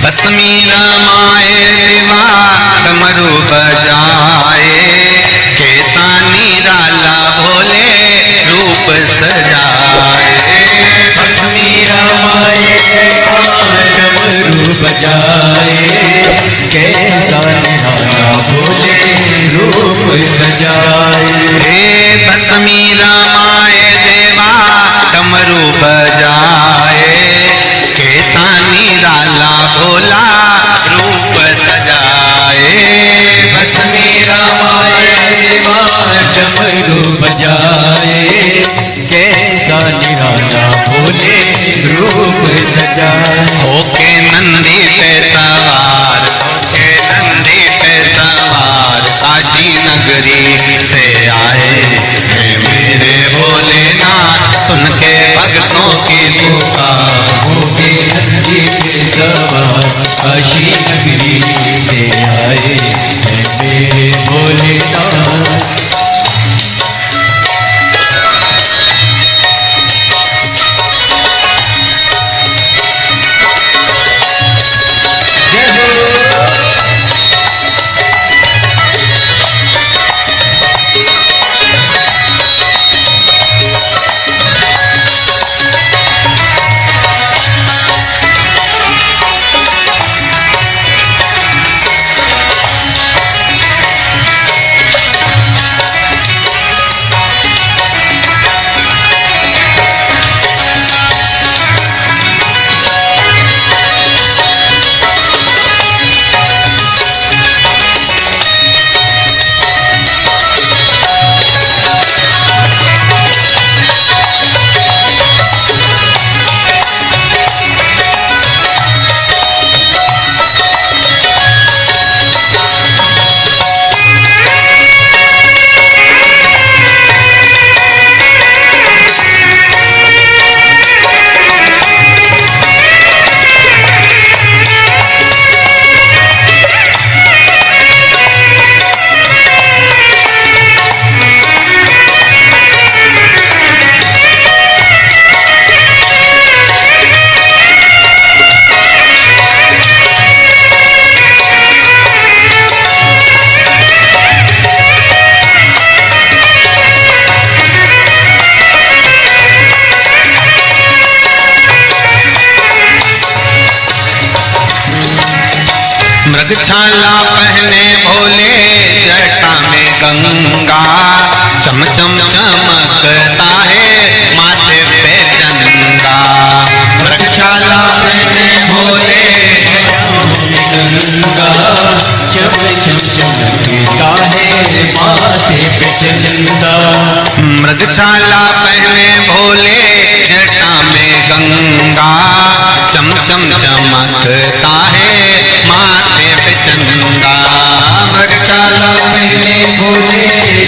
भस्मी रमाए देवा डमरू बजाए, कैसा निराला भोले रूप सजाए। भस्मी रमाए देवा डमरू बजाए, कैसा निराला भोले रूप सजाए। भस्मी रमाए देवा डमरू बजाए, कैसा निराला भोला रूप सजाए। भस्मी रमाए देवा डमरू बजाए, कैसा निराला भोले रूप सजाए। होके नंदी पे सवार, होके नंदी पे सवार काशी नगरी से आए हैं मेरे भोलेनाथ, सुन के भक्तों की पुकार। होके नंदी पे सवार काशी नगरी से आए हैं मेरे भोलेनाथ। मृगछाला पहने भोले जटा में गंगा, चम चम चमकता है माथे पे चंदा। मृगछाला पहने भोले गंगा, चम चम चमकता है माथे पे चंदा। मृगछाला पहने भोले जटा में गंगा, चम चम चमकता है माथे पे चंदा। मृगछाला पहने भोले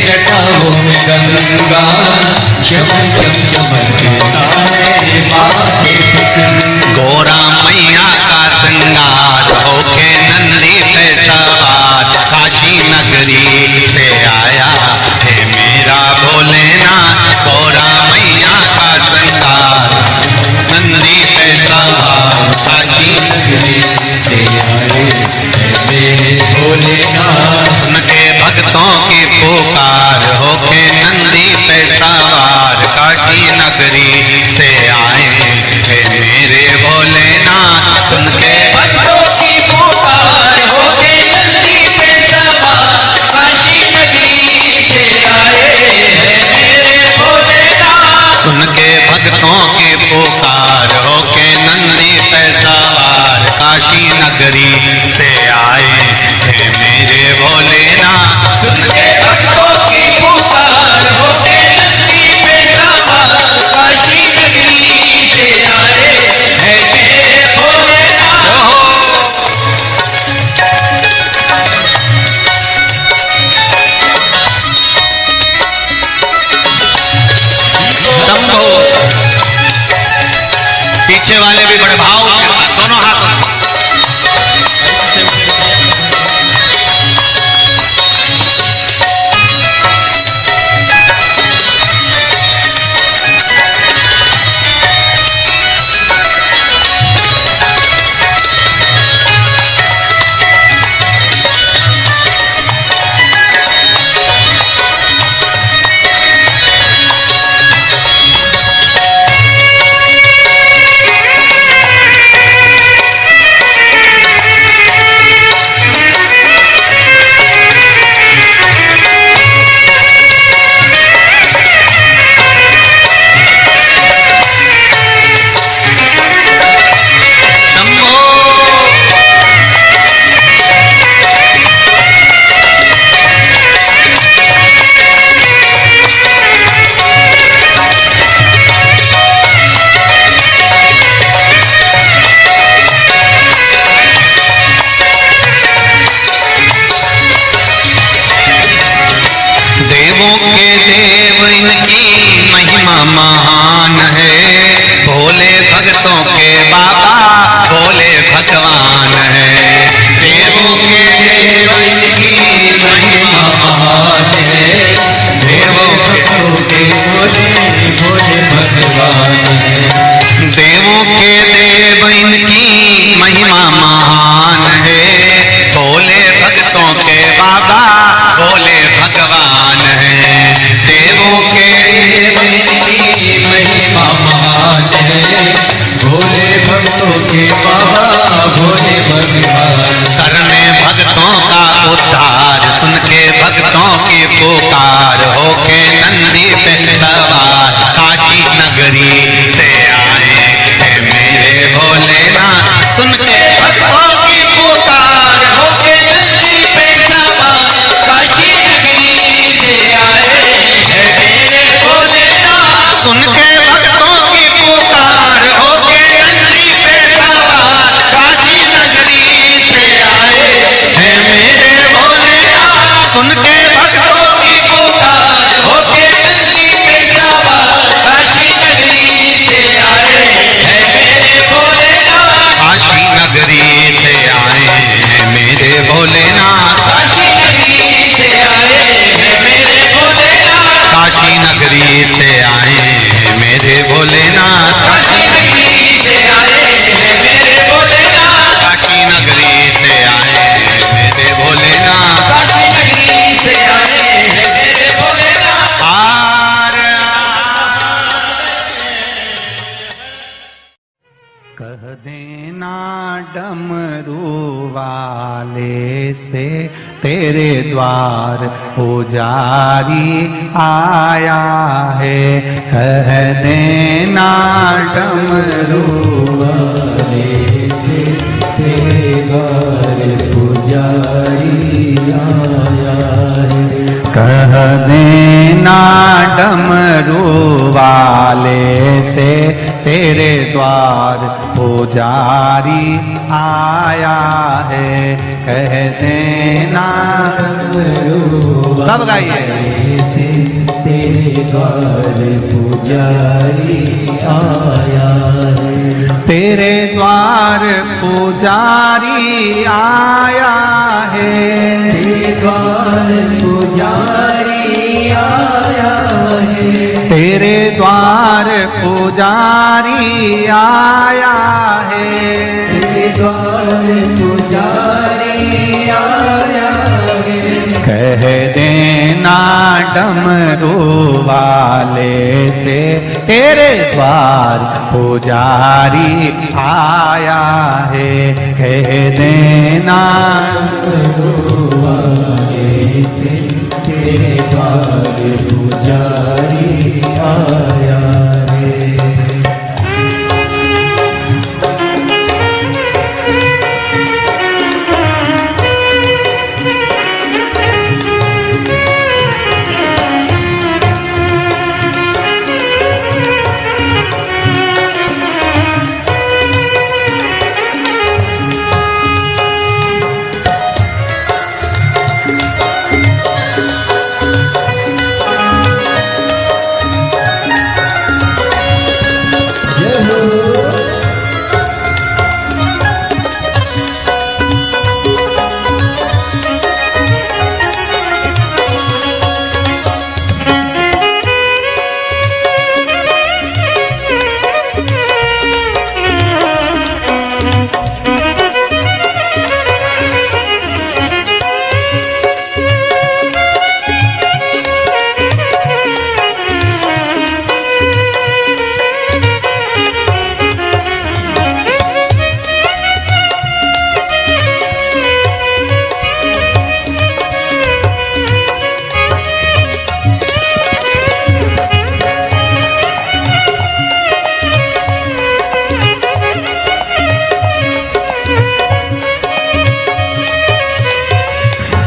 जटाओं में गंगा, चम चम चमकता है माथे पे चंदा। गोरा मैया का श्रृंगार होके नंदी पे सवार काशी नगरी से आया है मेरा भोलेनाथ। गोरा मैया का श्रृंगार नंदी पे सवार काशी नगरी से आए हैं मेरे भोलेनाथ। सुन के भक्तों की पुकार होके नंदी पे सवार काशी नगरी से आए हैं मेरे भोलेनाथ। सुन के भक्तों की पुकार होके नंदी पे सवार काशी नगरी से आए हैं मेरे भोलेनाथ। सुन के भक्तों की पुकार होके नंदी पे सवार काशी नगरी से आए हैं मेरे भोलेनाथ। सुन के भक्तों की पुकार होके नंदी पे सवार काशी नगरी से आए हैं मेरे भोलेनाथ। शंभो। पीछे वाले भी बड़े भाव के साथ दोनों हाथों से इनकी महिमा महान है। भोले भक्तों के बाबा भोले भगवान है। देवों के देव इनकी महिमा महान है। देवों के भोले भोले भगवान है। देवों के देव इनकी महिमा महान है। भोले भक्तों के बाबा भोले भगवान है। देवों के देव इनकी महिमा महान है। भोले भक्तों के बाबा भोले भगवान। करने भक्तों का उद्धार सुन के भक्तों की पुकार होके नंदी पे सवार काशी नगरी से आए हैं मेरे भोलेनाथ। सुन के भक्तों की पुकार होके नंदी पे सवार काशी नगरी से आए हैं मेरे भोलेनाथ। सुन के भक्तों की पुकार होके नंदी पे सवार काशी नगरी से आए हैं मेरे भोलेनाथ। सुन के भक्तों की पुकार होके नंदी पे सवार काशी नगरी से आए हैं मेरे भोलेनाथ। काशी नगरी से आए हैं मेरे भोलेनाथ। काशी नगरी से आए हैं मेरे भोलेनाथ। काशी नगरी से आए हैं मेरे भोलेनाथ। काशी नगरी से आए हैं मेरे भोलेनाथ। काशी नगरी से आए हैं मेरे भोलेनाथ। काशी नगरी से आए हैं मेरे भोलेनाथ। कह देना डमरू वाले से तेरे द्वार पुजारी आया है। कह देना डमरू वाले से तेरे द्वार पुजारी आया है। कह देना डमरू वाले से तेरे द्वार पुजारी आया है। कह देना सब गाइए से तेरे द्वार पुजारी आया है। तेरे द्वार पुजारी आया है। तेरे द्वार पुजारी आया है। तेरे द्वार पुजारी आया है। तेरे द्वार पुजारी आया है। कह देना डमरू वाले से तेरे द्वार पुजारी आया है। कह देना डमरू वाले से तेरे द्वार पुजारी आया है।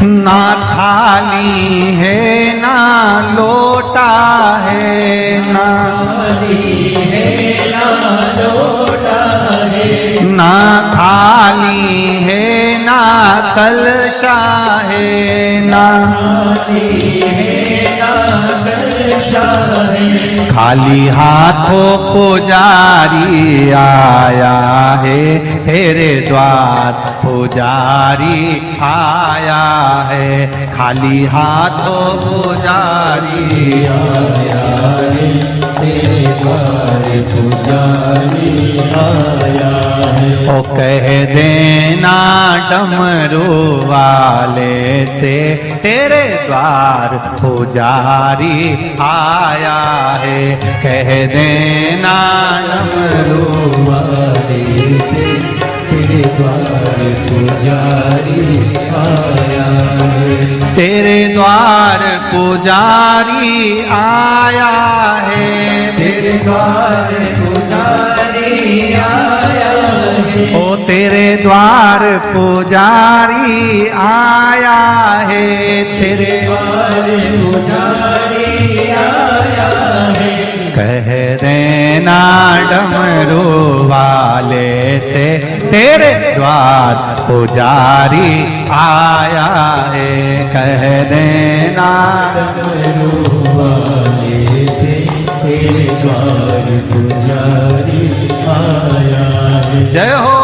ना थाली है ना लोटा है, ना थाली है ना लोटा है, ना थाली है ना कलशा है, ना थाली है ना कलशा बख्शा है। खाली हाथों पुजारी आया है तेरे द्वार, पुजारी आया है। खाली हाथों पुजारी आया है तेरे द्वार, पुजारी आया है। ओ कह देना डमरू वाले से तेरे द्वार पुजारी आया है। कह देना डमरू वाले से तेरे द्वार पुजारी आया है। तेरे द्वार पुजारी आया है। तेरे द्वार पुजारी आया है। ओ तेरे द्वार पुजारी आया है। तेरे द्वार पुजारी आया है। कह देना डमरू वाले से तेरे द्वार पुजारी आया है। कह देना डमरू वाले से तेरे द्वार पुजारी आया है। जय हो।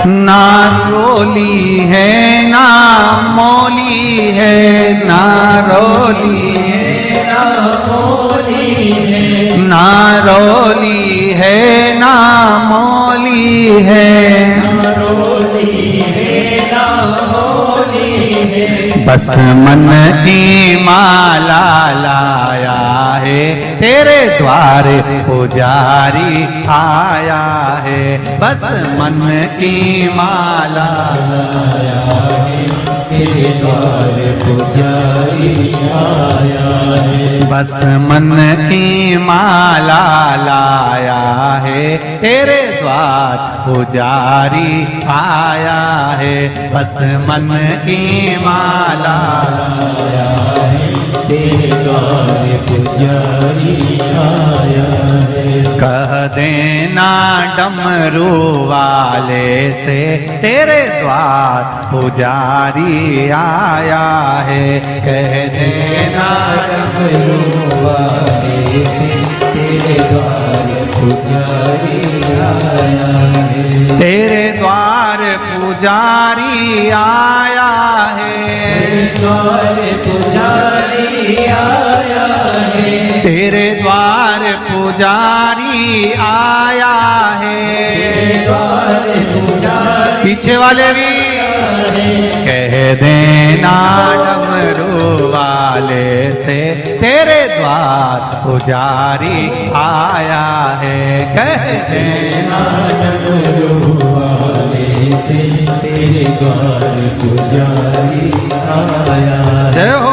ना रोली है ना मौली है, ना रोली है ना मोली है। ना रोली है ना मौली है। ना रोली है ना मोली है। बस मन की माला लाया है तेरे द्वार पुजारी आया है। बस मन की माला आया है तेरे द्वार पुजारी आया है। बस मन की माला लाया है तेरे द्वार पुजारी आया है। बस मन की माला आया है तेरे द्वार पुजारी आया है। कह देना डमरू वाले से तेरे द्वार पुजारी आया है। कह देना डमरू वाले से तेरे द्वार पुजारी आया है। तेरे द्वार पुजारी आया है। द्वार पुजारी आया है। तेरे द्वार पुजारी आया है। द्वार पुजारी पीछे वाले भी कह देना डमरू वाले से तेरे द्वार पुजारी आया है। कह देना डमरू वाले से तेरे द्वार पुजारी आया है। जय हो।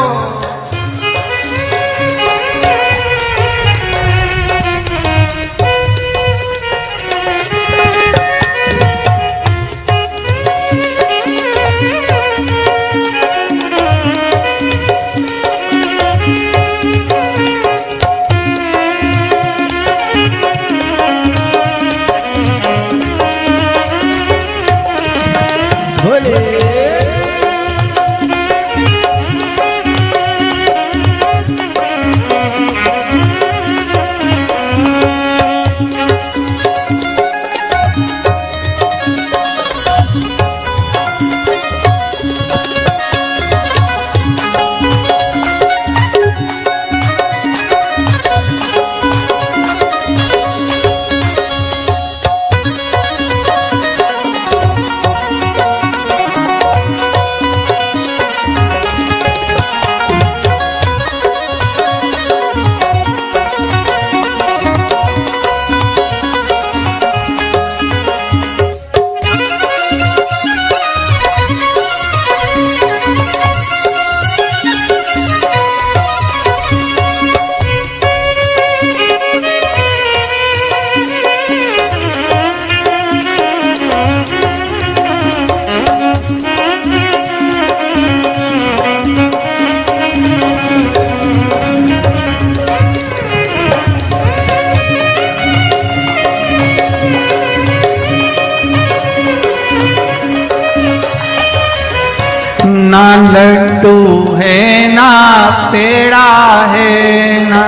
ना लड्डू है ना पेड़ा है, ना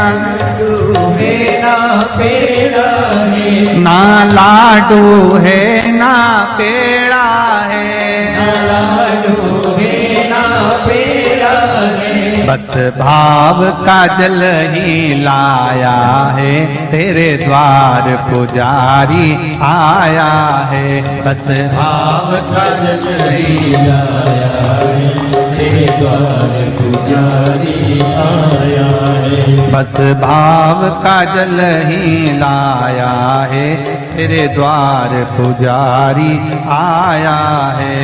है ना पेड़ा है, ना लाडू है ना पेड़ा है, ना लाडू है ना पेड़ा है। बस भाव का जल ही लाया है, तेरे द्वार पुजारी आया है। बस भाव का जल ही लाया है, तेरे द्वार पुजारी आया है। बस भाव का जल ही लाया है, तेरे द्वार पुजारी आया है।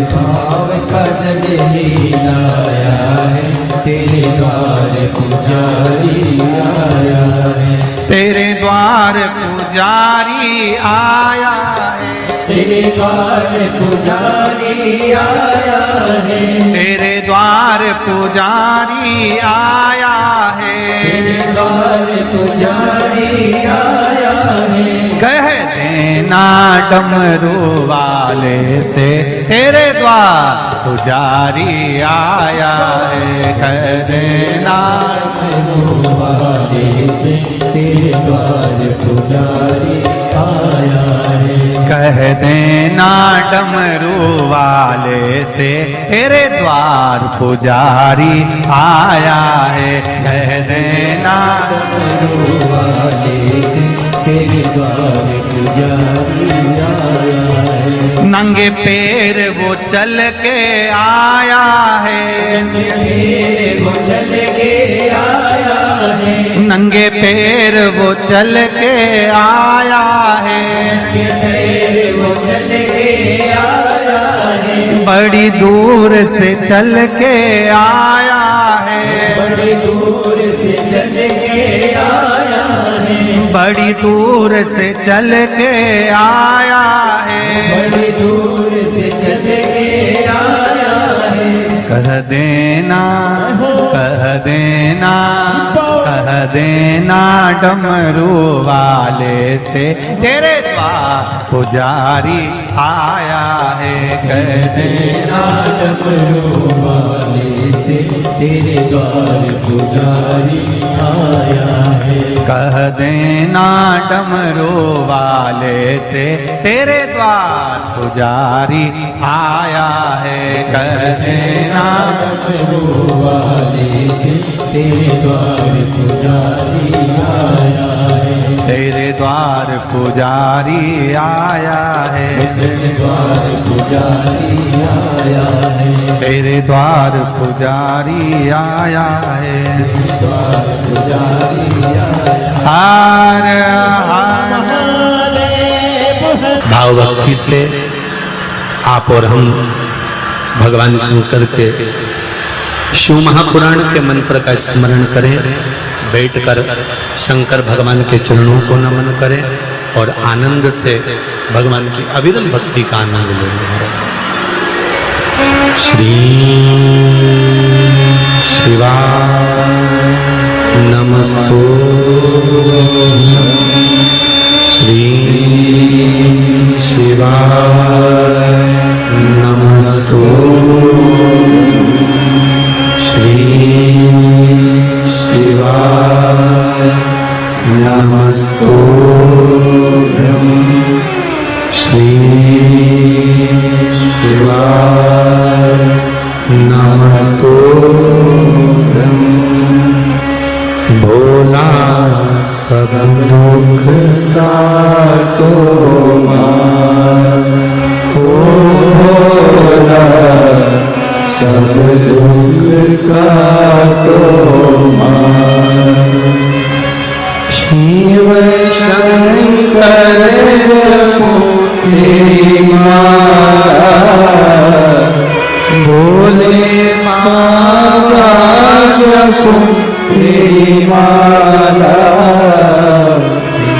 भाव का जल ही लाया है, तेरे द्वार पुजारी आया है। तेरे द्वार पुजारी आया है, तेरे द्वार पुजारी आया है, तेरे द्वार पुजारी आया है। तेरे द्वार पुजारी आया है। कह देना डमरू वाले से, तेरे द्वार पुजारी आया है। कह देना डमरू वाले से, तेरे द्वार पुजारी आया है। कह देना डमरू वाले से, तेरे द्वार पुजारी आया है। कह देना डमरू वाले से, तेरे द्वार पुजारी आया है। नंगे पैर वो चल के आया है, मेरे वो चल के आया है, नंगे पैर वो चल के आया है। मेरे वो चल के आया है। बड़ी दूर से चल के आया है, बड़ी दूर से चल के आया है, बड़ी दूर से चल के आया है। बड़ी दूर से चल के आया है। कह देना, कह देना, कह देना डमरू वाले से, तेरे द्वार पुजारी आया है। कह देना डमरू वाले से, तेरे द्वार पुजारी आया है। कह देना डमरू वाले से, तेरे द्वार पुजारी आया है। कह देना डमरू वाले से, तेरे द्वार पुजारी आया है। तेरे द्वार पुजारी आया है, तेरे द्वार पुजारी आया है। तेरे द्वार पुजारी आया है। द्वार पुजारी आया हार हार भाव भक्ति से आप और हम भगवान शंकर के शिव महापुराण के मंत्र का स्मरण करें, बैठकर शंकर भगवान के चरणों को नमन करें और आनंद से भगवान की अविरल भक्ति का आनंद लें। श्री शिवाय नमस्तु, श्री शिवाय नमस्तु, श्री शिवाय नमस्तु, श्री शिवाय नमस्तु। भोला सब दुख काटो ओ भोला सब दुख काटो शिव शंकर तेरी भोले माला जपो तेरी माला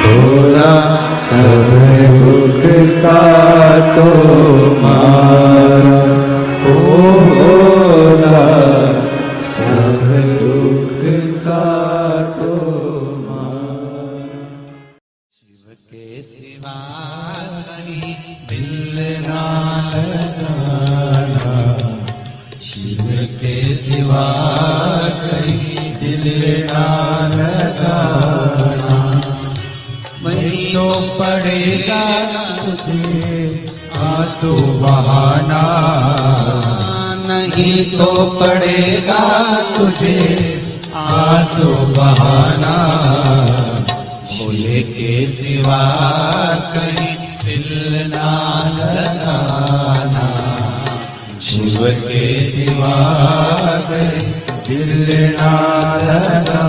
भोला सब दुख काटो मारा। ओ भोला सब दुख काटो मारा। शिव के सिवा कहीं दिल ना लगाना, शिव के सिवा कहीं दिल ना लगाना, नहीं तो पड़ेगा तुझे आंसू बहाना, नहीं तो पड़ेगा तुझे आंसू बहाना। भोले के सिवा कहीं दिल ना लगाना, शिव के सिवा कहीं दिल ना लगाना,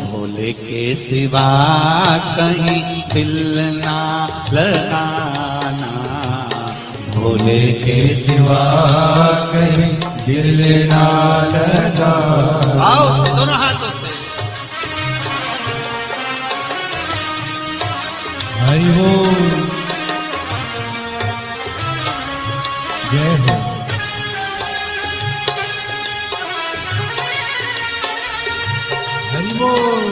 भोले के सिवा कहीं दिल ना लगाना, भोले के सिवा कहीं दिल ना लगाना। आओ दोनों हाथों से हरि बोल, जय हो। हरि बोल,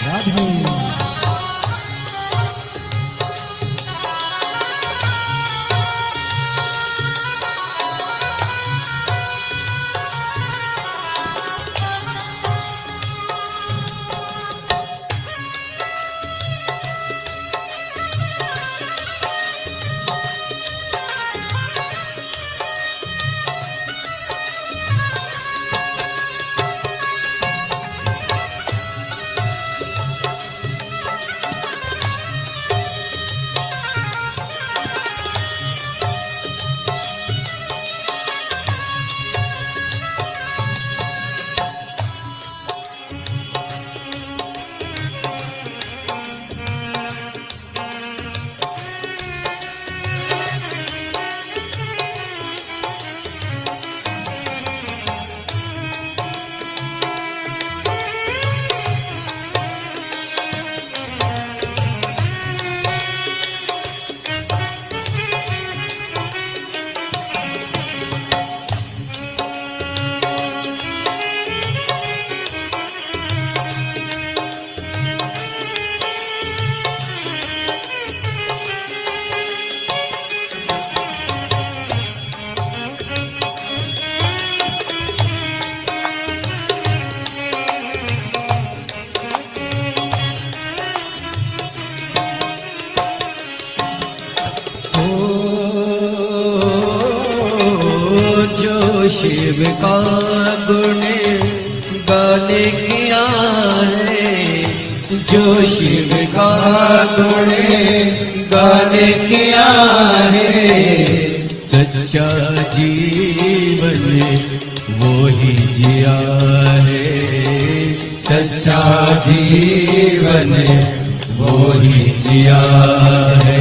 राधे। शिव का गुण गाने किया है, जो शिव का गुण गाने किया है, सच्चा जीवन वो ही जिया है, सच्चा जीवन वो ही जिया है।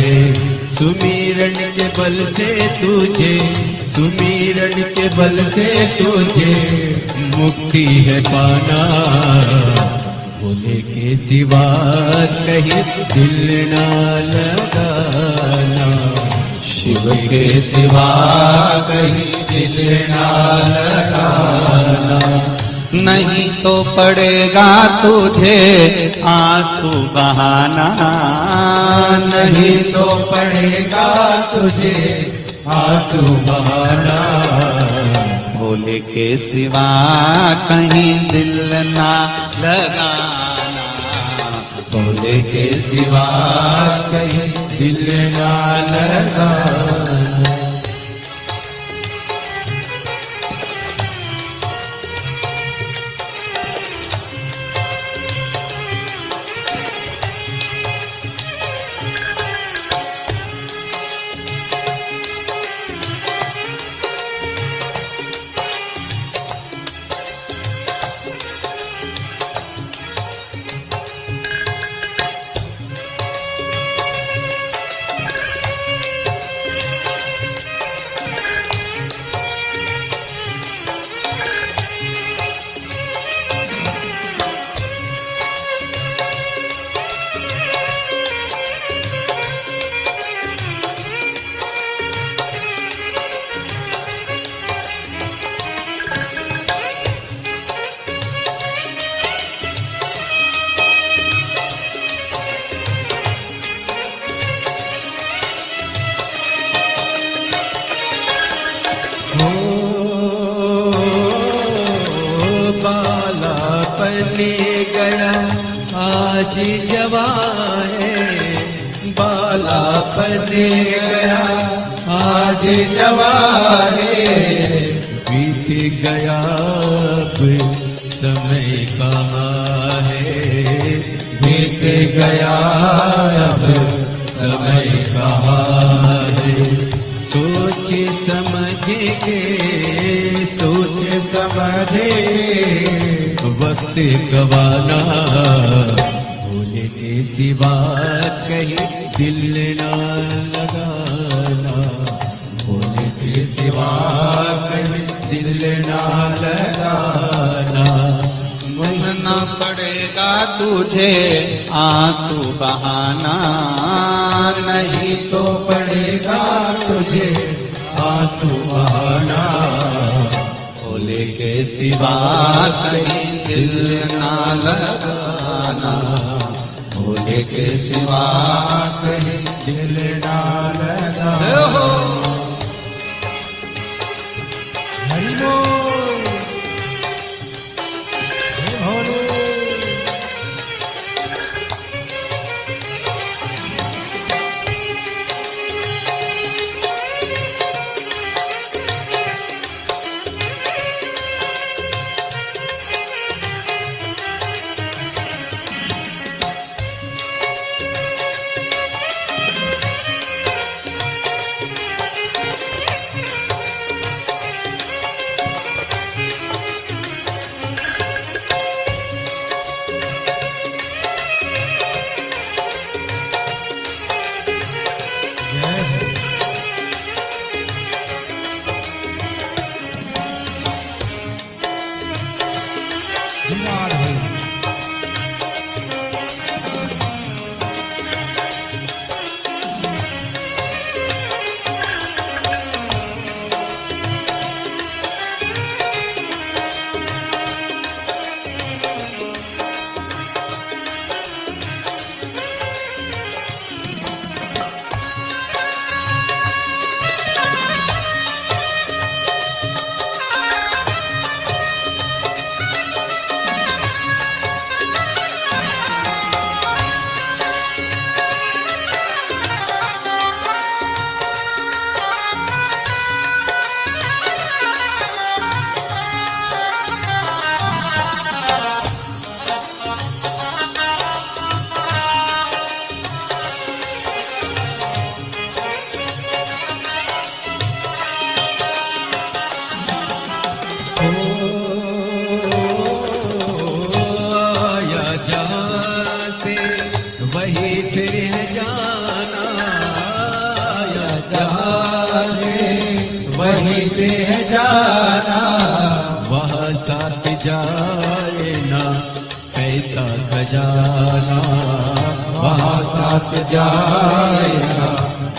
सुमिरन के बल से तुझे, सुमिरन के बल से तुझे मुक्ति है पाना, भोले के सिवा कहीं दिल ना लगाना, शिव के सिवा कहीं दिल ना लगाना, नहीं तो पड़ेगा तुझे आंसू बहाना, नहीं तो पड़ेगा तुझे आंसू बहाना, भोले के सिवा कहीं दिल ना लगाना, भोले के सिवा कहीं दिल ना लगाना। बालापन गया आज जवान है, बालापन गया आज जवान है, बीत गया अब समय कहाँ है, बीत गया अब समय कहाँ है। सोच समझ के, सोच समझ के वक्त गवाना, भूल के सिवा कहीं दिल ना लगाना, भूल के सिवा कहीं दिल ना लगाना। मरना पड़ेगा तुझे आंसू बहाना, नहीं तो पड़ेगा तुझे आंसू बहाना, भोले के सिवा कहीं दिल ना लगाना, भोले के सिवा कहीं दिल ना लगाना। हरि बोल, भोले। वहीं से है जाना, वहाँ साथ जाए ना पैसा खजाना, वहाँ साथ जाए ना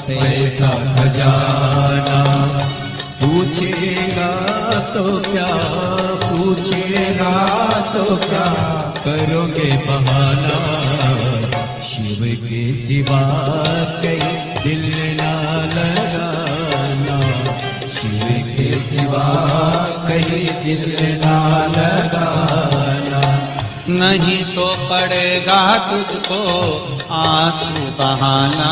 पैसा खजाना। पूछेगा तो क्या, पूछेगा तो क्या करोगे बहाना, शिव के सिवा कहीं दिल ना लगाना, शिव के सिवा कहीं दिल ना लगाना। नहीं तो पड़ेगा तुझको आंसू बहाना,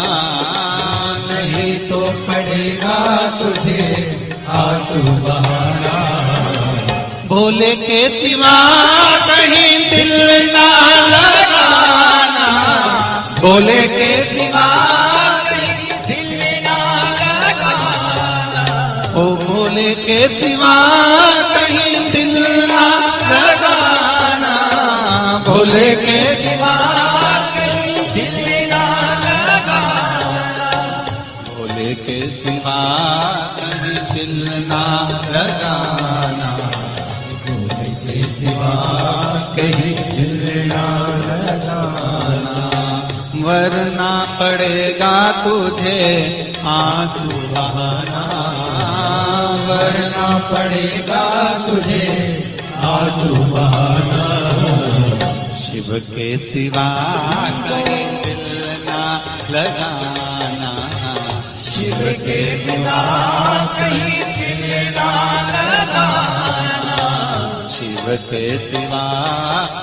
नहीं तो पड़ेगा तुझे आंसू बहाना। भोले के सिवा कहीं दिल ना लगाना, भोले के सिवा कहीं दिल ना लगाना, ओ भोले के सिवा कहीं दिल ना लगाना, भोले के सिवा कहीं दिल ना लगाना, भोले के सिवा कहीं दिल ना लगाना, भोले के सिवा कहीं दिल ना लगाना। वरना पड़ेगा तुझे आंसू बहाना, वरना पड़ेगा तुझे आंसू बहाना। शिव के सिवा कहीं दिल ना लगाना, शिव के सिवा कहीं दिल ना लगाना, शिव के सिवा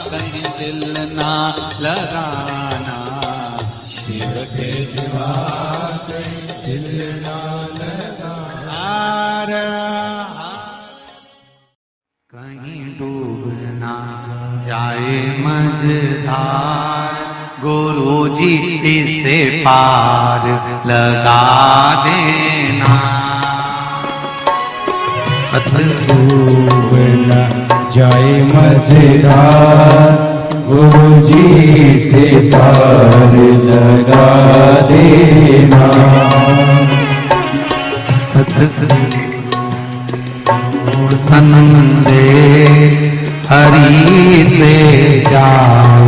कहीं दिल ना लगाना, शिव के सिवा कहीं दिल ना लगाना। कहीं डूबना जाए मझधार, गुरु जी इसे पार लगा देना। डूबना जाए मझधार, गुरु जी से पार लगा देना। सतगुरु संदेश हरि से जाओ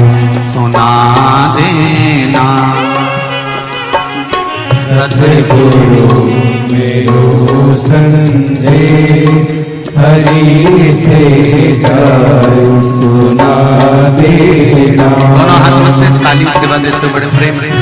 सुना देना। सतगुरु मेरो संदेश हरि से जाओ सुना देना। दोनों हाथों से ताली सेवा देते बड़े प्रेम से।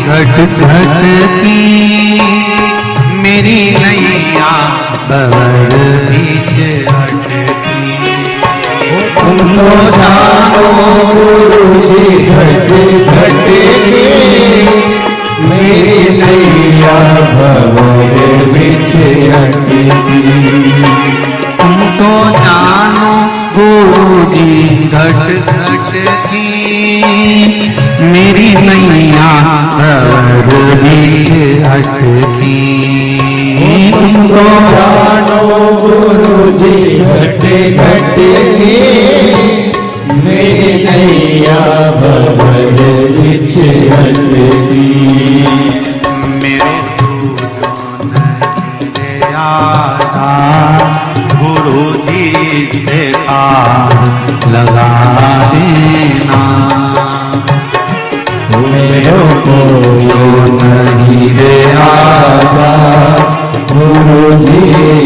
घट घट की मेरी नैया बवर बीच अटकी। तुम तो जानो गुरु जी घट घट की मेरी नैया भंवर बीच अटकी। तुम तो जानो गुरु जी घट घट की मेरी नैया भंवर बीच अटकी। तुम तो जानो गुरु जी घट घट की मेरी नैया भंवर बीच अटकी। मेरे तू जो नहीं आता गुरु जी से पार लगा देना। मेरो को जो नहीं रे आता गुरु जी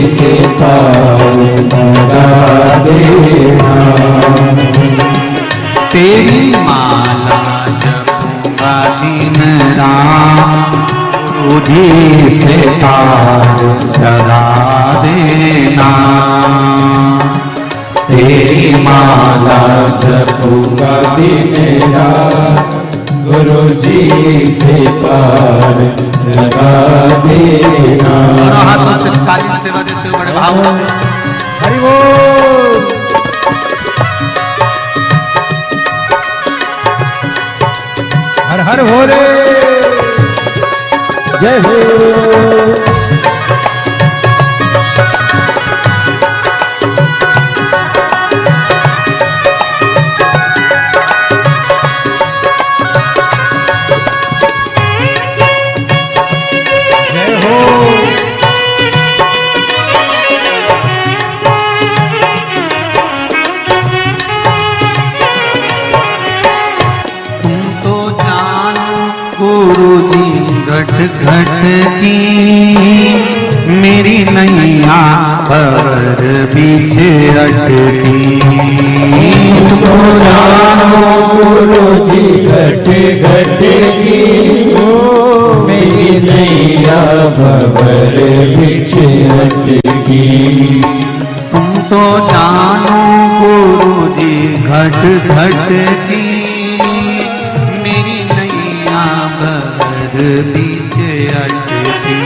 से पार लगा देना। तेरी माला जपूंगा दिन रात गुरु जी से पार लगा देना। तेरी माला जपूंगा दिन रात गुरु जी से पार लगा देना। दोनों हाथों से ताली सेवा देते हुए बड़े भाव। हरि बोल। हर हर भोले जय हो। गुरु जी घट घट की मेरी नैया भंवर बीच अटकी। तो जानो गुरु जी घट घट की मेरी नैया भंवर बीच अटकी। तुम तो जानो गुरु जी घट घट की मेरी नैया भंवर बीच अटकी।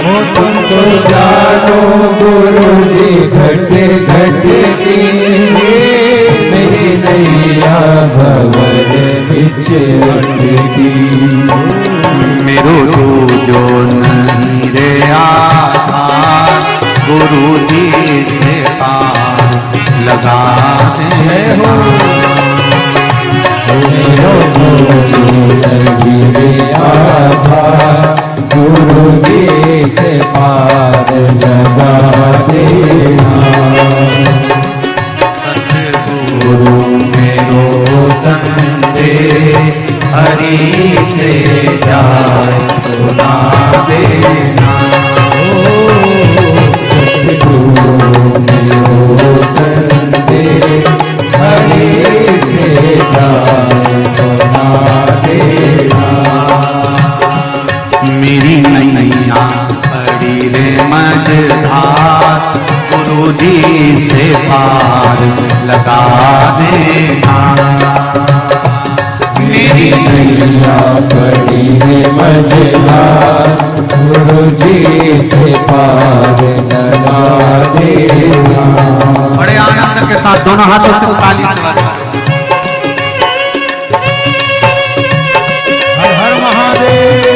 ओ तुम तो जानो गुरु जी घट घट की मेरी नैया भंवर बीच अटकी। मेरो तू जो नहीं रे आता गुरु जी से पार लगा देना। मेरो पार लगा देना। मेरी नैया पड़ी है मझधार, गुरु जी से पार लगा देना। बड़े आनंद के साथ दोनों हाथों से ताली से बजाओ। हर हर महादेव।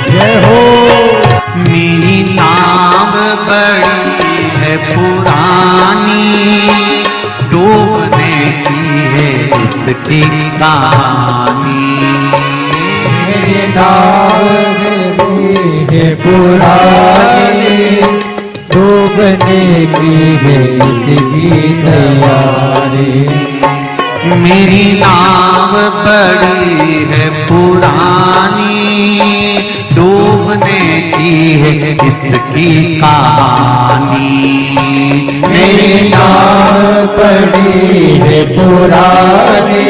जय हो। मेरी नाव बड़ी है पुरानी, डूबने की है इसकी कहानी। मेरी नाव है पुरानी, डूबने की है इसकी तैयारी। मेरी नाव बड़ी है पुरानी, डूबने की है इसकी कहानी। मेरी नाव पड़ी है पुरानी,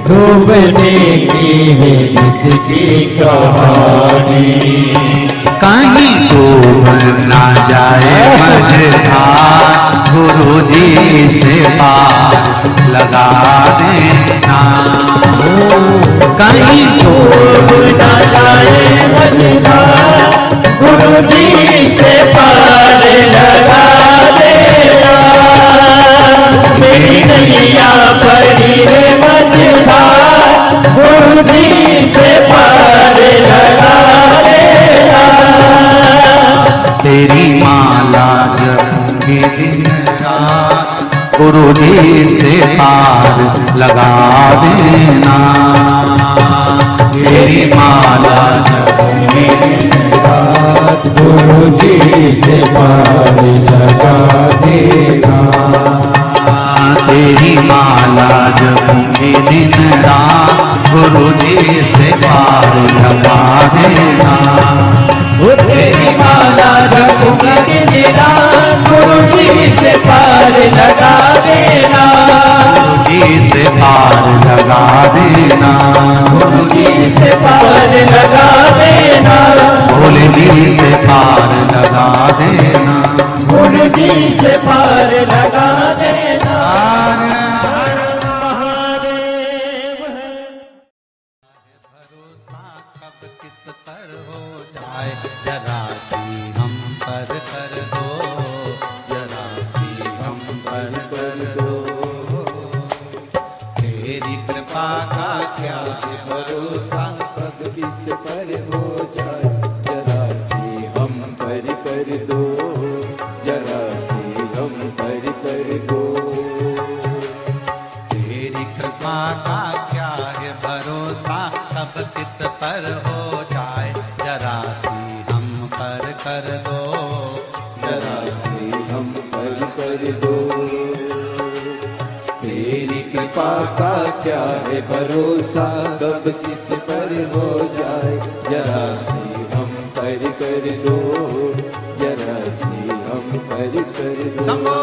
डूबने की है इसकी कहानी। कहीं डूब ना जाए मझधार, गुरु जी से पार लगा देना। कहीं डूब ना जाए मझधार, गुरु जी से पार लगा देना। मेरी नैया पड़ी है मझधार, गुरु जी से पार लगा देना। तेरी माला जपूंगी दिन रात, गुरु जी से पार लगा देना। तेरी माला जपूंगी दिन रात, गुरु जी से पार लगा देना। तेरी माला जपूंगी दिन रात, गुरु जी से पार लगा देना। तेरी माला जपूंगी दिन रात, गुरु जी से पार लगा देना। गुरु जी से पार लगा देना। गुरु जी से पार लगा देना। भोले जी से पार लगा देना। गुरु जी से पार लगा देना। भरोसा कब किस पर हो जाए, जरा सी हम पर कर दो, जरा सी हम पर कर दो। तेरी कृपा का क्या है भरोसा, कब किस पर हो जाए, जरा सी हम पर कर दो, जरा सी हम पर कर दो। तेरी कृपा का क्या है भरोसा, कब किस पर हो जाए, जरा सी हम पर कर दो, जरा सी हम पर कर दो। तेरी कृपा का क्या है भरोसा, कब किस पर हो जाए, जरा सी हम पर कर दो, जरा सी हम पर कर दो।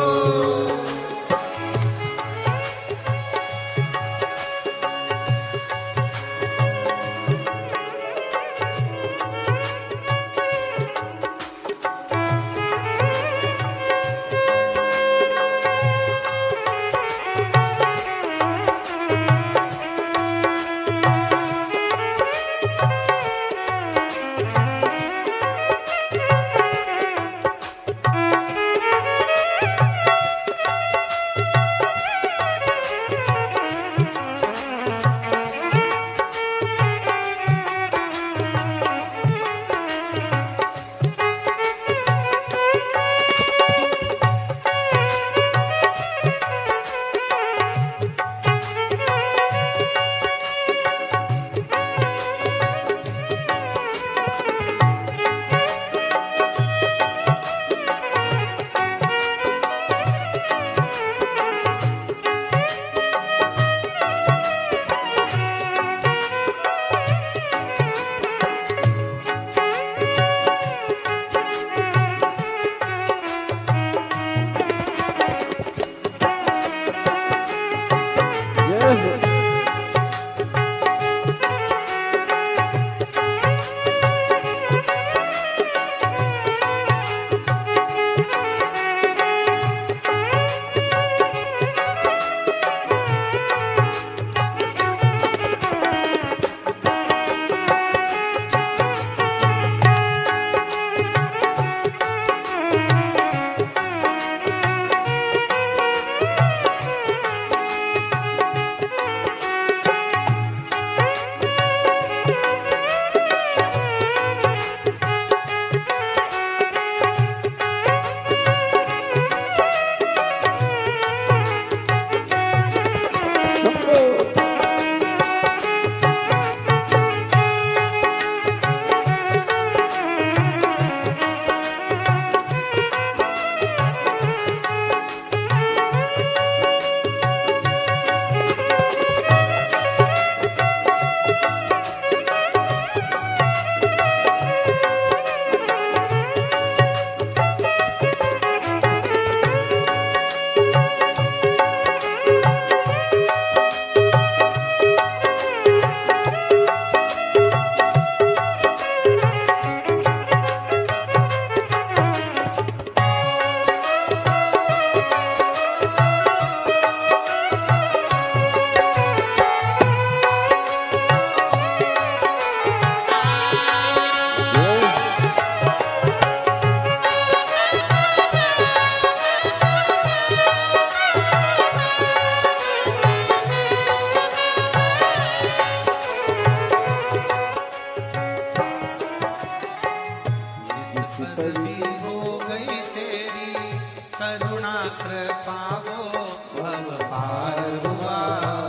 भी हो गई तेरी करुणा कृपा वो भव पार हुआ